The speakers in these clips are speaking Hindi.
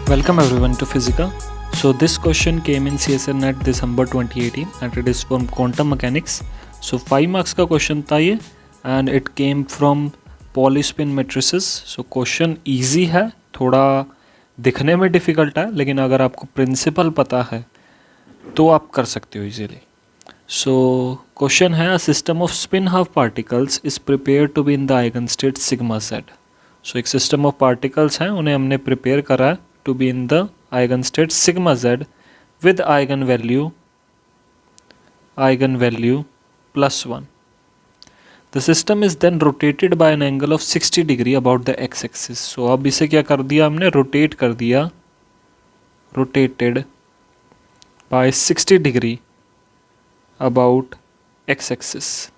Welcome everyone to Physica. So this question came in CSN at December 2018 and it is from quantum mechanics. So 5 marks का question था ये and it came from polyspin matrices. So question easy है, थोड़ा दिखने में difficult है, लेकिन अगर आपको principle पता है तो आप कर सकते हो easily. So question है, a system of spin half particles is prepared to be in the eigenstate sigma z. So एक system of particles हैं, उन्हें हमने prepare करा है to be in the eigenstate sigma z with eigenvalue plus 1. The system is then rotated by an angle of 60 degree about the x-axis. So अब इसे क्या कर दिया हमने, rotate कर दिया, rotated by 60 degree about x-axis.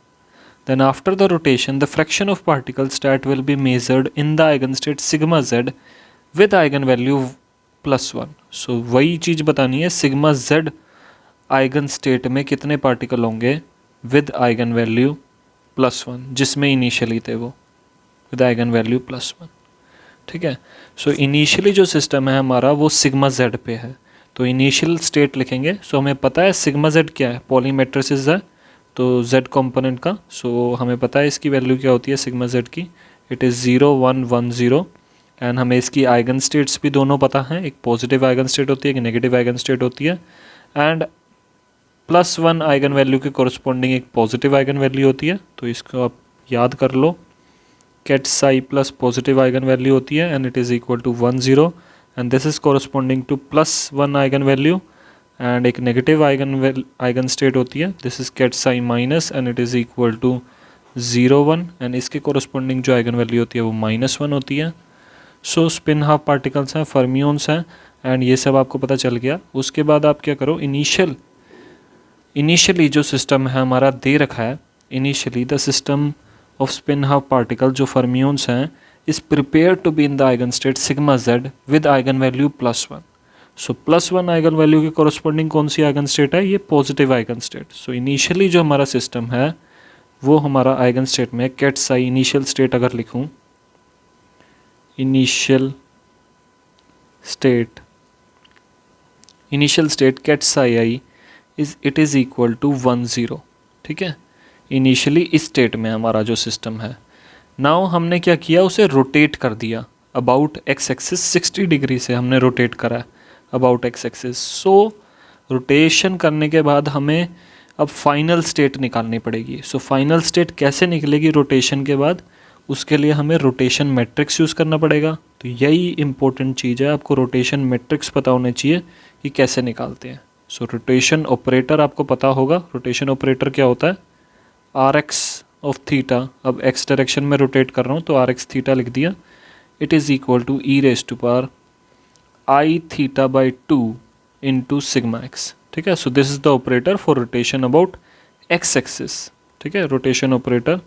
Then after the rotation, the fraction of particles that will be measured in the eigenstate sigma z with eigenvalue plus 1. So वही चीज़ बतानी है, sigma z आइगन स्टेट में कितने पार्टिकल होंगे विद आइगन वैल्यू प्लस 1, जिसमें इनिशियली थे वो विद आइगन वैल्यू प्लस 1. ठीक है. सो इनिशियली जो सिस्टम है हमारा वो सिग्मा जेड पे है, तो इनिशियल स्टेट लिखेंगे. सो हमें पता है सिग्मा जेड क्या है, पॉली मैट्रिसेस है तो जेड कंपोनेंट का. सो हमें पता है इसकी वैल्यू क्या होती है सिग्मा जेड की, इट इज़ 0 1 1 0. एंड हमें इसकी आइगन स्टेट्स भी दोनों पता हैं, एक पॉजिटिव आइगन स्टेट होती है, एक नेगेटिव आइगन स्टेट होती है. एंड प्लस 1 आइगन वैल्यू के कोरस्पॉन्डिंग एक पॉजिटिव आइगन वैल्यू होती है, तो इसको आप याद कर लो. Ket psi plus positive eigen value होती है and it is equal to 1 0 and this is corresponding to plus 1 eigen value. And एक नेगेटिव आइगन स्टेट होती है, this is ket psi minus and it is equal to 0 1 and इसके कोरस्पॉन्डिंग जो आइगन वैल्यू होती है वो -1 होती है. सो स्पिन हाफ पार्टिकल्स हैं, फर्मियोन्स हैं, एंड ये सब आपको पता चल गया. उसके बाद आप क्या करो, इनिशियली जो सिस्टम है हमारा दे रखा है, initially the system of spin half particle जो फर्मियोन्स हैं is prepare to be in the eigen state sigma z with eigen value plus 1. So plus 1 eigen value के कोरस्पॉन्डिंग कौन सी आइगन स्टेट है, ये positive eigen state. So initially जो हमारा सिस्टम है वो हमारा आइगन स्टेट में कैट साई इनिशियल स्टेट अगर लिखूँ, initial state ket psi i it is equal to 1 0. ठीक है, इनिशियली इस स्टेट में हमारा जो सिस्टम है. नाउ हमने क्या किया, उसे रोटेट कर दिया अबाउट एक्स एक्सिस, 60 डिग्री से हमने रोटेट करा about x axis. So rotation करने के बाद हमें अब फाइनल स्टेट निकालनी पड़ेगी. सो फाइनल स्टेट कैसे निकलेगी रोटेशन के बाद, उसके लिए हमें रोटेशन मैट्रिक्स यूज़ करना पड़ेगा. तो यही इंपॉर्टेंट चीज़ है, आपको रोटेशन मैट्रिक्स पता होने चाहिए कि कैसे निकालते हैं. सो रोटेशन ऑपरेटर आपको पता होगा, रोटेशन ऑपरेटर क्या होता है, आर एक्स ऑफ थीटा. अब एक्स डायरेक्शन में रोटेट कर रहा हूँ तो आर एक्स थीटा लिख दिया, it is equal to e raise to power i theta by 2 into sigma x. ठीक है, so this is the operator for rotation about x axis. ठीक है, rotation operator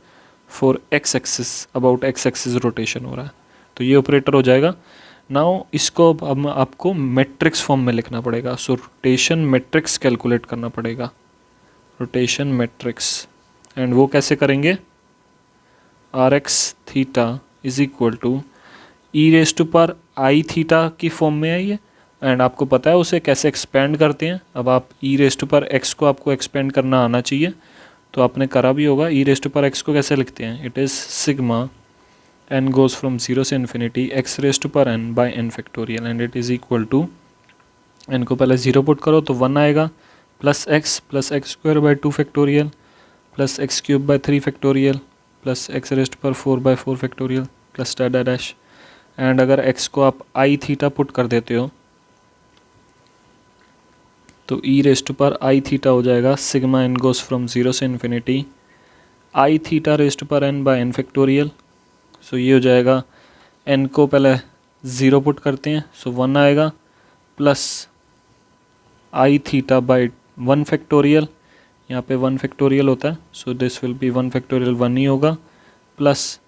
for x axis, about x axis rotation हो रहा है, तो ये ऑपरेटर हो जाएगा. नाउ इसको अब आपको मैट्रिक्स फॉर्म में लिखना पड़ेगा. सो रोटेशन मैट्रिक्स कैलकुलेट करना पड़ेगा, रोटेशन मैट्रिक्स. एंड वो कैसे करेंगे, R x theta is equal to e raise to power i theta की फॉर्म में है ये. एंड आपको पता है उसे कैसे एक्सपेंड करते हैं. अब आप ई रेज टू पावर एक्स को आपको एक्सपेंड करना आना चाहिए, तो आपने करा भी होगा. ई रेज टू पावर एक्स को कैसे लिखते हैं, it is sigma n goes from 0 से infinity x raised to power n by n factorial and it is equal to, n को पहले 0 पुट करो तो 1 आएगा, plus x square by 2 factorial plus x cube by 3 factorial plus x raised पर 4 बाई 4 फैक्टोरियल प्लस डैडा डैश. एंड अगर x को आप आई थीटा पुट कर देते हो तो e raise to power i theta हो जाएगा सिग्मा n गोज़ फ्रॉम 0 से इन्फिनिटी आई थीटा रेस्ट पर n by n factorial. So ये हो जाएगा, n को पहले 0 पुट करते हैं सो 1 आएगा, plus i theta by 1 factorial, यहाँ पे 1 फैक्टोरियल होता है so this will B 1 factorial 1 ही होगा, प्लस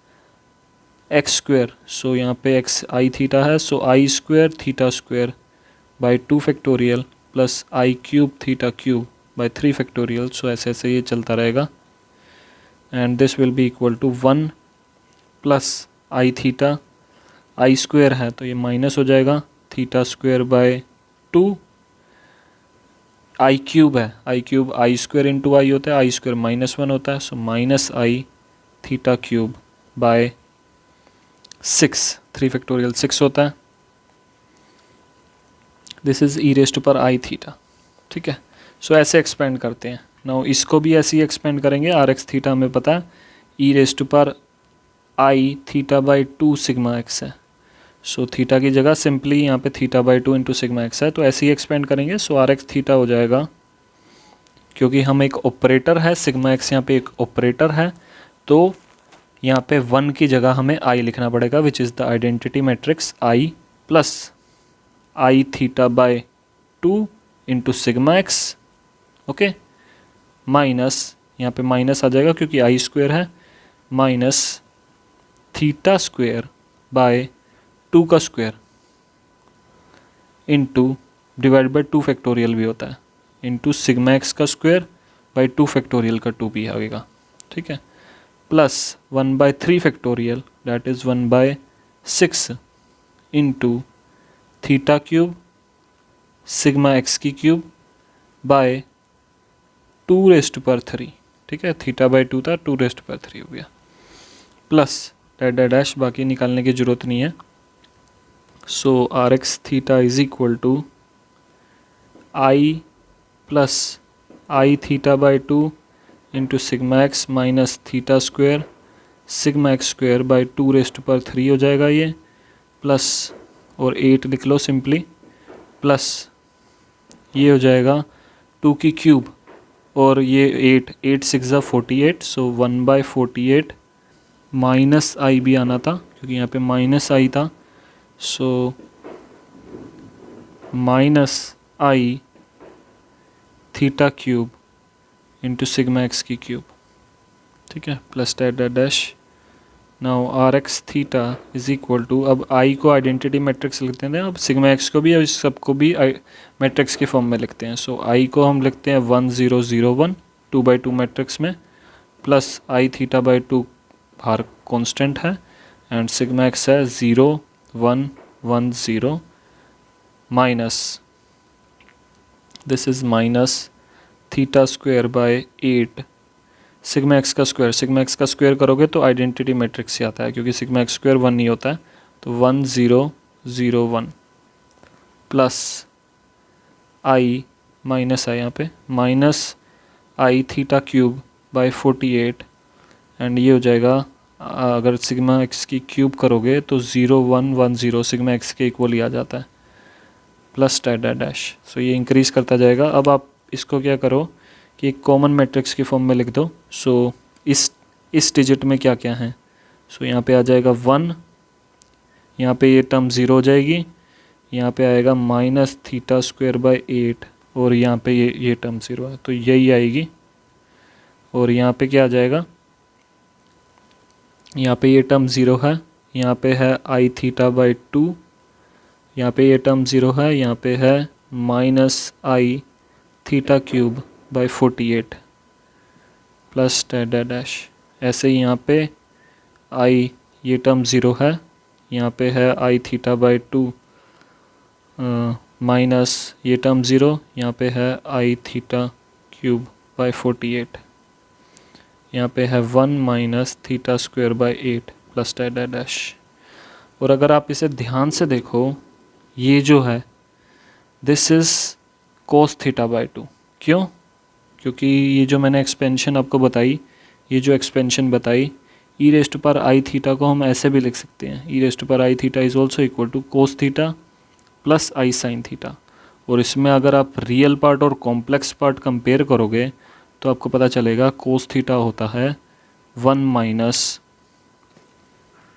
एक्स स्क्वायर. सो यहाँ पे x आई थीटा है so i square theta square by 2 factorial plus i cube theta cube by 3 factorial. So ऐसे ऐसे ये चलता रहेगा and this will be equal to 1 plus i theta, i square है तो ये माइनस हो जाएगा, theta square by 2, i cube है, i cube i square into i होता है, आई स्क्वायर -1 होता है, so minus i theta cube bye 6, 3 factorial 6 होता है। This is e raise to पर आई थीटा, ठीक है। सो ऐसे एक्सपेंड करते हैं। नाउ इसको भी ऐसे ही एक्सपेंड करेंगे। आर एक्स थीटा हमें पता है ई रेज टू पर i theta by 2 sigma x है। सो थीटा की जगह सिंपली यहाँ पे theta by 2 into sigma x है, तो ऐसे ही एक्सपेंड करेंगे। सो आर एक्स थीटा हो जाएगा, क्योंकि हम एक ऑपरेटर है, सिग्मा एक्स यहाँ पे एक ऑपरेटर है, तो यहाँ पे 1 की जगह हमें आई लिखना पड़ेगा, which is the identity matrix I plus i theta by 2 into sigma x, okay, minus यहाँ पे माइनस आ जाएगा क्योंकि आई स्क्वायर है, माइनस थीटा स्क्वायर बाय 2 का square into divide by 2 factorial भी होता है, इंटू सिग्मा एक्स का स्क्वायर बाई 2 फैक्टोरियल का 2 भी आएगा, ठीक है, plus 1/3 factorial that is 1/6 into theta cube sigma x की cube by 2 raise to power 3, ठीक है, थीटा बाई 2 था, 2 रेज़ टू पावर 3 हो गया, प्लस डैट डैश बाकी निकालने की ज़रूरत नहीं है। So R x theta is equal to I plus i theta by 2 into sigma x minus theta square sigma x square by 2 raise to power 3 हो जाएगा ये, प्लस और 8 लिख लो सिंपली, प्लस ये हो जाएगा 2 की क्यूब और ये 8 6 ज़ा 48, सो 1/48 माइनस आई भी आना था क्योंकि यहाँ पे माइनस आई था, so minus i theta cube into sigma x की क्यूब, ठीक है, plus dot dash. Now R x theta is equal to, अब आई को आइडेंटिटी मैट्रिक्स लिखते हैं, अब सिग्मा एक्स को भी और इस सबको भी मैट्रिक्स की फॉर्म में लिखते हैं। सो आई को हम लिखते हैं 1 0 0 1 2/2 मैट्रिक्स में, प्लस आई थीटा बाई 2 बाहर कांस्टेंट है, एंड सिग्मा एक्स है 0 1 1 0 minus this is minus theta square bye 8 sigma x का स्क्वायर, सिग्मा एक्स का स्क्वायर करोगे तो आइडेंटिटी मैट्रिक्स से आता है क्योंकि सिग्मा एक्स स्क्वायर 1 नहीं होता है, तो 1 0 0 1 प्लस आई माइनस है यहाँ पे minus i theta cube bye 48, and ये हो जाएगा अगर सिग्मा एक्स की क्यूब करोगे तो 0 1 1 0 सिग्मा एक्स के इक्वल ही आ जाता है, प्लस डैश। सो ये इंक्रीज़ करता जाएगा। अब आप इसको क्या करो कि एक कॉमन मैट्रिक्स की फॉर्म में लिख दो। सो इस डिजिट में क्या क्या है, सो यहाँ पे आ जाएगा 1, यहाँ पे ये टर्म 0 हो जाएगी, यहाँ पे आएगा माइनस थीटा स्क्वायर बाय 8 और यहाँ पे ये टर्म 0 है तो यही आएगी, और यहाँ पे क्या आ जाएगा, यहाँ पे ये टर्म 0 है, यहाँ पे है आई थीटा बाई 2, यहाँ पे ये टर्म 0 है, यहाँ पे है minus i theta cube by 48 plus dash. ऐसे ही यहाँ पे आई ये टर्म 0 है, यहाँ पे है आई थीटा बाई 2 माइनस ये टर्म 0, यहाँ पे है आई थीटा क्यूब बाई 48, यहाँ पे है 1 minus theta square by 8 plus dash. और अगर आप इसे ध्यान से देखो, ये जो है this is cos theta by 2, क्यों? क्योंकि ये जो मैंने एक्सपेंशन आपको बताई, ये जो एक्सपेंशन बताई e raise to power i theta को हम ऐसे भी लिख सकते हैं, e raise to power i theta is also equal to cos theta plus i sine theta. और इसमें अगर आप रियल पार्ट और कॉम्प्लेक्स पार्ट कंपेयर करोगे तो आपको पता चलेगा कोस थीटा होता है 1 minus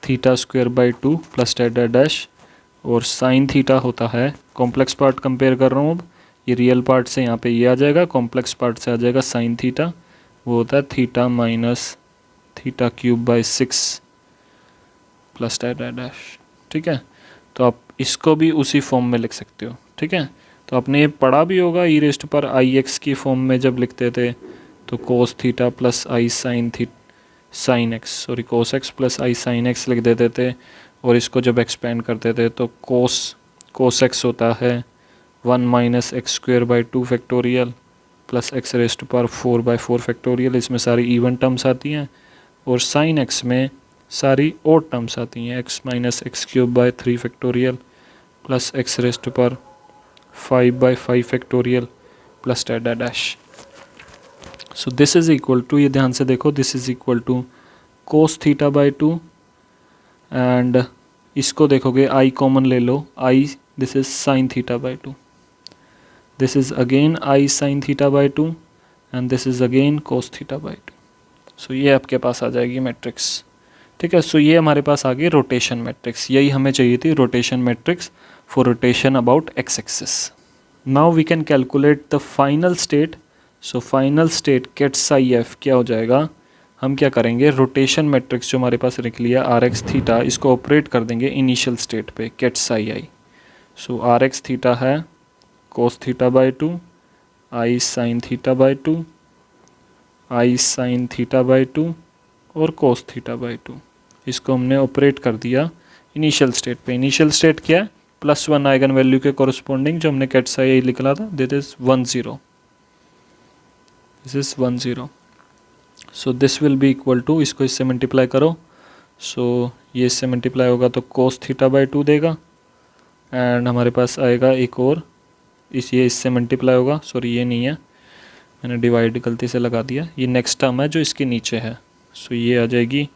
theta square by 2 plus dash, और साइन थीटा होता है, कॉम्प्लेक्स पार्ट कंपेयर कर रहा हूँ अब, ये रियल पार्ट से यहाँ पे ये आ जाएगा, कॉम्प्लेक्स पार्ट से आ जाएगा साइन थीटा, वो होता है theta minus theta cube by 6 plus dash, ठीक है। तो आप इसको भी उसी फॉर्म में लिख सकते हो, ठीक है। तो आपने ये पढ़ा भी होगा, ई रेस्ट पर आई एक्स की फॉर्म में जब लिखते थे तो cos theta plus i sine x, sorry cos x plus i sine x लिख देते थे, और इसको जब एक्सपेंड करते थे तो कोस एक्स होता है 1 minus x square by 2 factorial plus x raised पर 4 बाई 4 फैक्टोरियल, इसमें सारी इवन टर्म्स आती हैं। और साइन एक्स में सारी ओड टर्म्स आती हैं, x minus x cube by 3 factorial plus x raised पर 5 बाई 5 फैक्टोरियल प्लस डैडा dash. So this is equal to, ये ध्यान से देखो, this is equal to cos theta by 2 and इसको देखोगे आई कॉमन ले लो, i this is sine theta by 2, this is again i sine theta by 2 and this is again cos theta by 2। सो ये आपके पास आ जाएगी मैट्रिक्स, ठीक है। सो ये हमारे पास आ गई रोटेशन मैट्रिक्स, यही हमें चाहिए थी, rotation matrix for rotation about x axis. Now we can calculate the final state. So final state gets i f क्या हो जाएगा, हम क्या करेंगे, रोटेशन मैट्रिक्स जो हमारे पास लिख लिया आर एक्स थीटा, इसको ऑपरेट कर देंगे इनिशियल स्टेट पे, gates i i. So R x theta है cos theta by 2 i sine theta by 2 i sine theta by 2 और कोस थीटा बाई 2, इसको हमने ऑपरेट कर दिया इनिशियल स्टेट पे। इनिशियल स्टेट क्या है, +1 आइगन वैल्यू के कॉरस्पॉन्डिंग जो हमने गेट्स आई आई निकला था, this is 1 0, this is 1 0। So this will be equal to, इसको इससे मल्टीप्लाई करो, सो ये इससे मल्टीप्लाई होगा तो कोस थीटा बाई 2 देगा एंड हमारे पास आएगा एक और, ये इससे मल्टीप्लाई होगा, सॉरी ये नहीं है, मैंने डिवाइड गलती से लगा दिया, ये नेक्स्ट टर्म है जो इसके नीचे है। सो ये आ जाएगी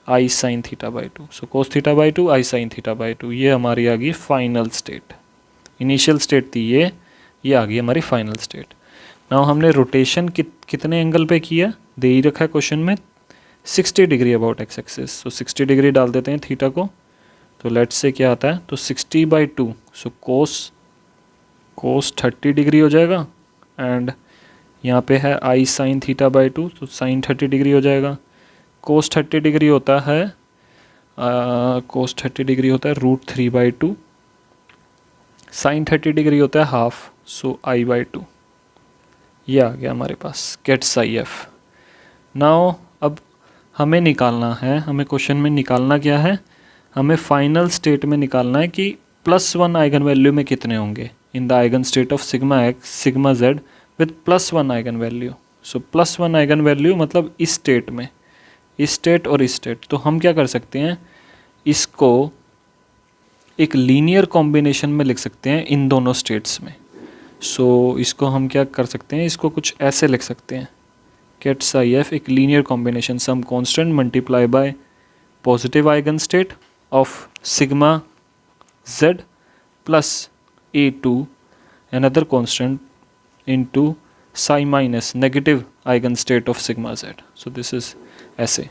i sine theta by 2, so cos theta by 2 i sine theta by 2, ये हमारी आ गई फाइनल स्टेट। इनिशियल स्टेट थी ये आ गई हमारी फाइनल स्टेट। नाउ हमने रोटेशन कितने एंगल पे किया, दे ही रखा है क्वेश्चन में 60 degree about x axis, so 60 degree डाल देते हैं थीटा को, तो लेट्स से क्या आता है, तो 60 बाई 2, सो कोस 30 डिग्री हो जाएगा एंड यहाँ पे है आई साइन थीटा बाई 2, तो साइन 30 डिग्री हो जाएगा। कोस 30 डिग्री होता है कोस 30 डिग्री होता है √3/2, साइन 30 डिग्री होता है हाफ, सो आई बाई 2, ये आ गया हमारे पास गेट्स आई एफ। नाउ अब हमें निकालना है, हमें क्वेश्चन में निकालना क्या है, हमें फाइनल स्टेट में निकालना है कि +1 आइगन वैल्यू में कितने होंगे इन the eigen state of sigma x sigma z with +1 eigen value. So +1 eigen value मतलब इस स्टेट में, इस स्टेट और इस स्टेट, तो हम क्या कर सकते हैं, इसको एक लीनियर कॉम्बिनेशन में लिख सकते हैं इन दोनों स्टेट्स में। सो इसको हम क्या कर सकते हैं, इसको कुछ ऐसे लिख सकते हैं, गेट्स आई एफ एक linear combination some constant multiply by positive eigen state of sigma z plus A2 another constant into psi minus negative eigen state of sigma z। so this is ऐसे,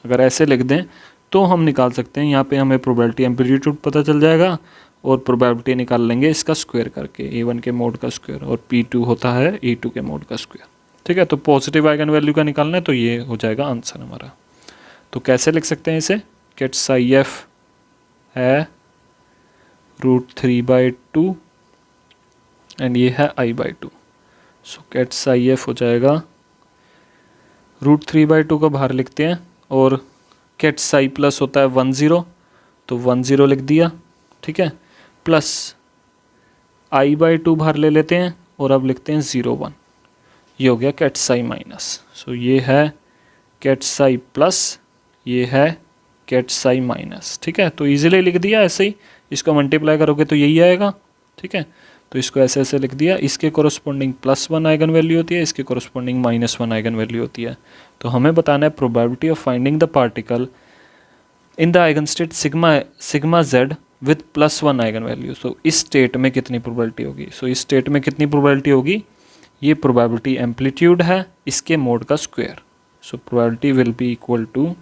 अगर ऐसे लिख दें तो हम निकाल सकते हैं, यहाँ पे हमें प्रोबेबिलिटी एम्पलीट्यूड पता चल जाएगा और प्रोबेबिलिटी निकाल लेंगे इसका स्क्वायर करके, A1 के मोड का स्क्वायर और P2 होता है A2 के मोड का स्क्वायर, ठीक है। तो पॉजिटिव आइगन वैल्यू का निकालना है तो ये हो जाएगा आंसर हमारा। तो कैसे लिख सकते हैं इसे, गेट्स आई एफ है √3/2 एंड ये है I/2, so gets i F हो जाएगा √3/2 को बाहर लिखते हैं और गेट्स आई प्लस होता है 1 0, तो 1 0 लिख दिया, ठीक है, प्लस I/2 बाहर ले लेते हैं और अब लिखते हैं 0 1, ये हो गया गेट्स आई माइनस। सो ये है गेट्स आई प्लस, ये है गेट्स आई माइनस, ठीक है। तो इजीली लिख दिया ऐसे ही, इसको मल्टीप्लाई करोगे तो यही आएगा, ठीक है। तो इसको ऐसे ऐसे लिख दिया, इसके कोरस्पॉन्डिंग +1 आइगन वैल्यू होती है, इसके कोरस्पॉन्डिंग -1 आइगन वैल्यू होती है। तो हमें बताना है probability of finding the particle in the eigen state sigma z with +1 eigen value. So इस स्टेट में कितनी प्रोबेबिलिटी होगी, सो इस स्टेट में कितनी प्रोबेबिलिटी होगी, ये प्रोबेबिलिटी एम्पलीट्यूड है इसके मोड का square, so probability will be equal to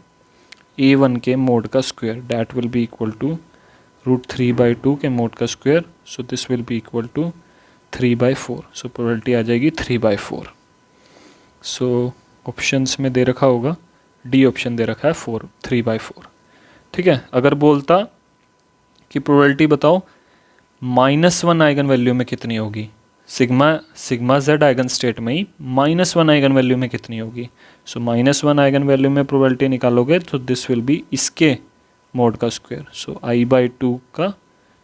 A1 के मोड का square, that will be equal to √3/2 के मोड का square, so this will be equal to 3/4, so probability आ जाएगी 3/4। सो ऑप्शंस में दे रखा होगा, डी ऑप्शन दे रखा है 3/4, ठीक है। अगर बोलता कि प्रोबेबिलिटी बताओ -1 आइगन वैल्यू में कितनी होगी, सिग्मा जेड आइगन स्टेट में ही -1 आइगन वैल्यू में कितनी होगी, सो -1 आइगन वैल्यू में प्रोबेबिलिटी निकालोगे तो दिस विल बी इसके मोड का स्क्वायर, सो I/2 का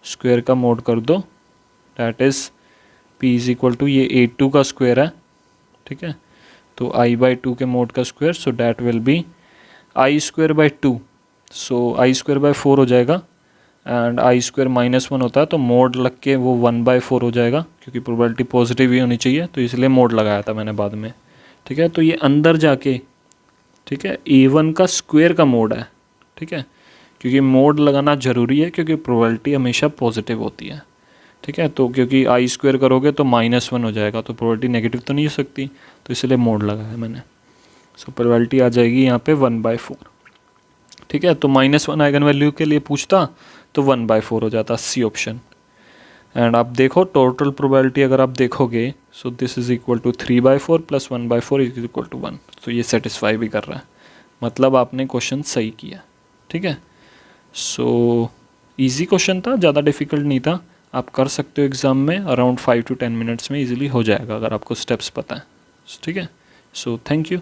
स्क्वायर का मोड कर दो, that is p is equal to ये 82 का स्क्वायर है, ठीक है, तो i/2 के मोड का square, so that will be i²/2, so i²/4 हो जाएगा, एंड i² -1 होता है तो मोड लग के वो 1/4 हो जाएगा, क्योंकि प्रोबेबिलिटी पॉजिटिव ही होनी चाहिए तो इसलिए मोड लगाया था मैंने बाद में, ठीक है। तो ये अंदर जाके, ठीक है, a1 का स्क्वायर का मोड है, ठीक है, क्योंकि मोड लगाना ज़रूरी है क्योंकि प्रोबेबिलिटी हमेशा पॉजिटिव होती है, ठीक है। तो क्योंकि i² करोगे तो -1 हो जाएगा, तो प्रोबेबिलिटी नेगेटिव तो नहीं हो सकती, तो इसलिए मोड लगाया मैंने। सो प्रोबेबिलिटी आ जाएगी यहाँ पे 1/4, ठीक है। तो -1 आइगन वैल्यू के लिए पूछता तो 1/4 हो जाता, सी ऑप्शन। एंड आप देखो टोटल प्रोबेबिलिटी अगर आप देखोगे, so this is equal to 3/4 + 1/4 is equal to 1, तो ये सेटिस्फाई भी कर रहा है, मतलब आपने क्वेश्चन सही किया, ठीक है। सो इजी क्वेश्चन था, ज़्यादा डिफिकल्ट नहीं था, आप कर सकते हो एग्ज़ाम में, अराउंड 5 to 10 मिनट्स में इजीली हो जाएगा अगर आपको स्टेप्स पता है, ठीक है। So thank you.